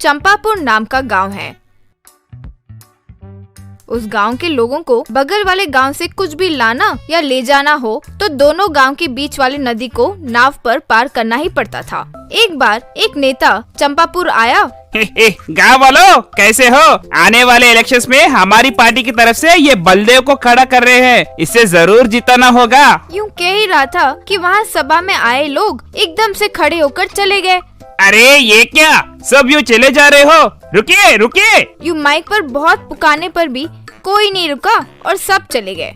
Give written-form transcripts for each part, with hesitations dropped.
चंपापुर नाम का गांव है। उस गांव के लोगों को बगल वाले गांव से कुछ भी लाना या ले जाना हो तो दोनों गांव के बीच वाली नदी को नाव पर पार करना ही पड़ता था। एक बार एक नेता चंपापुर आया। गाँव वालों कैसे हो? आने वाले इलेक्शंस में हमारी पार्टी की तरफ से ये बलदेव को खड़ा कर रहे हैं, इससे जरूर जिताना होगा। यूँ कह ही रहा था कि वहाँ सभा में आए लोग एकदम से खड़े होकर चले गए। अरे ये क्या, सब यूँ चले जा रहे हो? रुकिए रुकिए। यूँ माइक पर बहुत पुकारने पर भी कोई नहीं रुका और सब चले गए।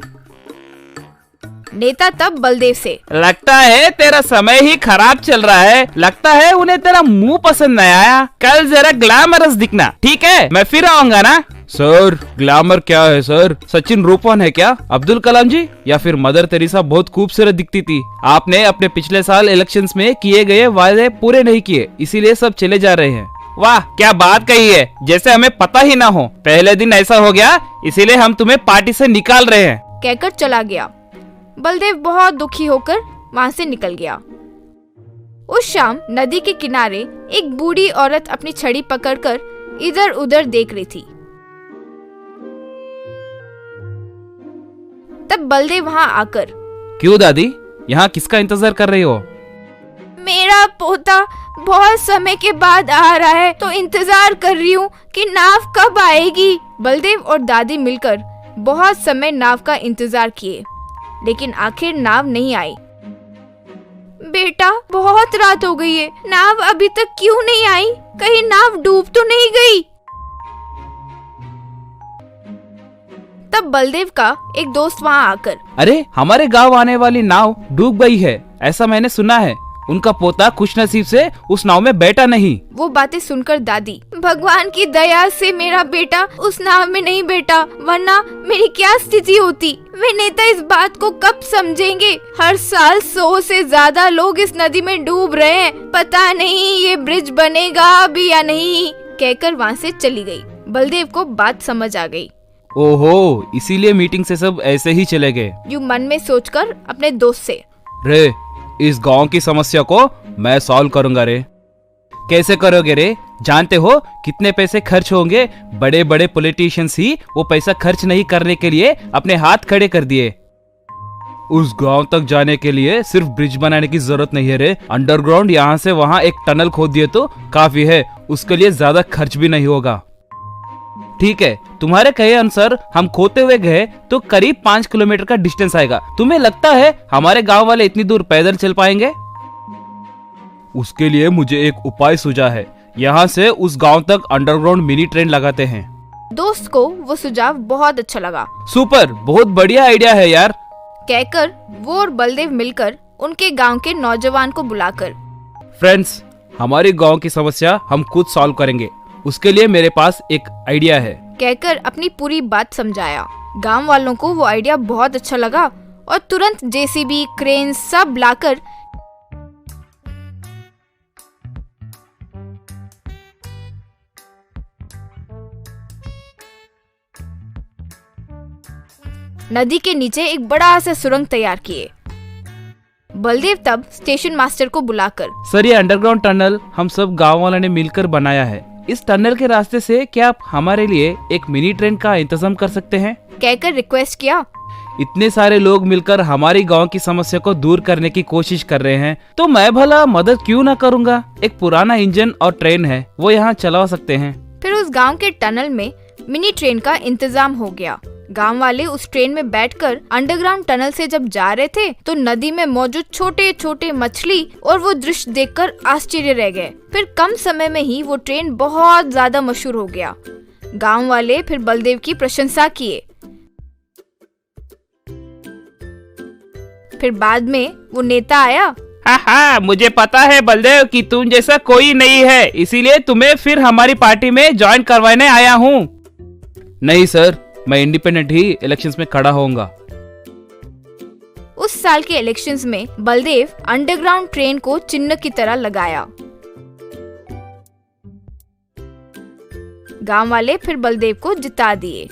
नेता तब बलदेव से, लगता है तेरा समय ही खराब चल रहा है, लगता है उन्हें तेरा मुंह पसंद नहीं आया, कल जरा ग्लैमरस दिखना, ठीक है? मैं फिर आऊंगा ना। सर ग्लैमर क्या है सर? सचिन रूपवान है क्या? अब्दुल कलाम जी या फिर मदर तेरेसा बहुत खूबसूरत दिखती थी। आपने अपने पिछले साल इलेक्शंस में किए गए वादे पूरे नहीं किए, इसीलिए सब चले जा रहे हैं। वाह क्या बात कही है, जैसे हमें पता ही ना हो। पहले दिन ऐसा हो गया, इसीलिए हम तुम्हें पार्टी से निकाल रहे हैं, कहकर चला गया। बलदेव बहुत दुखी होकर वहाँ से निकल गया। उस शाम नदी के किनारे एक बूढ़ी औरत अपनी छड़ी पकड़कर इधर उधर देख रही थी। तब बलदेव वहाँ आकर, क्यों दादी, यहाँ किसका इंतजार कर रही हो? मेरा पोता बहुत समय के बाद आ रहा है तो इंतजार कर रही हूँ कि नाव कब आएगी। बलदेव और दादी मिलकर बहुत समय नाव का इंतजार किए, लेकिन आखिर नाव नहीं आई। बेटा बहुत रात हो गई है, नाव अभी तक क्यों नहीं आई? कहीं नाव डूब तो नहीं गई? तब बलदेव का एक दोस्त वहाँ आकर, अरे हमारे गांव आने वाली नाव डूब गई है, ऐसा मैंने सुना है। उनका पोता खुशनसीब से उस नाव में बैठा नहीं। वो बातें सुनकर दादी, भगवान की दया से मेरा बेटा उस नाव में नहीं बैठा, वरना मेरी क्या स्थिति होती। वे नेता इस बात को कब समझेंगे? हर साल 100 से ज्यादा लोग इस नदी में डूब रहे हैं, पता नहीं ये ब्रिज बनेगा अभी या नहीं, कहकर वहाँ से चली गई। बलदेव को बात समझ आ गई। ओहो, इसीलिए मीटिंग से सब ऐसे ही चले गए। यूँ मन में सोचकर अपने दोस्त से, रे इस गांव की समस्या को मैं सॉल्व करूंगा रे। कैसे करोगे रे? जानते हो कितने पैसे खर्च होंगे? बड़े बड़े पॉलिटिशियंस ही वो पैसा खर्च नहीं करने के लिए अपने हाथ खड़े कर दिए। उस गांव तक जाने के लिए सिर्फ ब्रिज बनाने की जरूरत नहीं है रे, अंडरग्राउंड यहाँ से वहाँ एक टनल खोद दिए तो काफी है, उसके लिए ज्यादा खर्च भी नहीं होगा। ठीक है, तुम्हारे कहे अनुसार हम खोते हुए गए तो करीब 5 किलोमीटर का डिस्टेंस आएगा। तुम्हें लगता है हमारे गांव वाले इतनी दूर पैदल चल पाएंगे? उसके लिए मुझे एक उपाय सूझा है, यहाँ से उस गांव तक अंडरग्राउंड मिनी ट्रेन लगाते हैं। दोस्त को वो सुझाव बहुत अच्छा लगा। सुपर, बहुत बढ़िया आइडिया है यार, कहकर वो और बलदेव मिलकर उनके गांव के नौजवान को बुलाकर, फ्रेंड्स हमारी गांव की समस्या हम खुद सॉल्व करेंगे, उसके लिए मेरे पास एक आइडिया है, कहकर अपनी पूरी बात समझाया। गांव वालों को वो आइडिया बहुत अच्छा लगा और तुरंत जेसीबी, क्रेन सब लाकर नदी के नीचे एक बड़ा सा सुरंग तैयार किए। बलदेव तब स्टेशन मास्टर को बुलाकर, सर ये अंडरग्राउंड टनल हम सब गांव वालों ने मिलकर बनाया है, इस टनल के रास्ते से क्या आप हमारे लिए एक मिनी ट्रेन का इंतजाम कर सकते हैं? कहकर रिक्वेस्ट किया। इतने सारे लोग मिलकर हमारी गांव की समस्या को दूर करने की कोशिश कर रहे हैं तो मैं भला मदद क्यों ना करूंगा। एक पुराना इंजन और ट्रेन है, वो यहाँ चला सकते हैं। फिर उस गांव के टनल में मिनी ट्रेन का इंतजाम हो गया। गांव वाले उस ट्रेन में बैठकर अंडरग्राउंड टनल से जब जा रहे थे तो नदी में मौजूद छोटे छोटे मछली और वो दृश्य देखकर आश्चर्य रह गए। फिर कम समय में ही वो ट्रेन बहुत ज्यादा मशहूर हो गया। गांव वाले फिर बलदेव की प्रशंसा किए। फिर बाद में वो नेता आया। हाँ, मुझे पता है बलदेव कि तुम जैसा कोई नहीं है, इसीलिए तुम्हें फिर हमारी पार्टी में ज्वाइन करवाने आया हूँ। नहीं सर, मैं इंडिपेंडेंट ही इलेक्शंस में खड़ा होऊंगा। उस साल के इलेक्शंस में बलदेव अंडरग्राउंड ट्रेन को चिन्ह की तरह लगाया। गांव वाले फिर बलदेव को जिता दिए।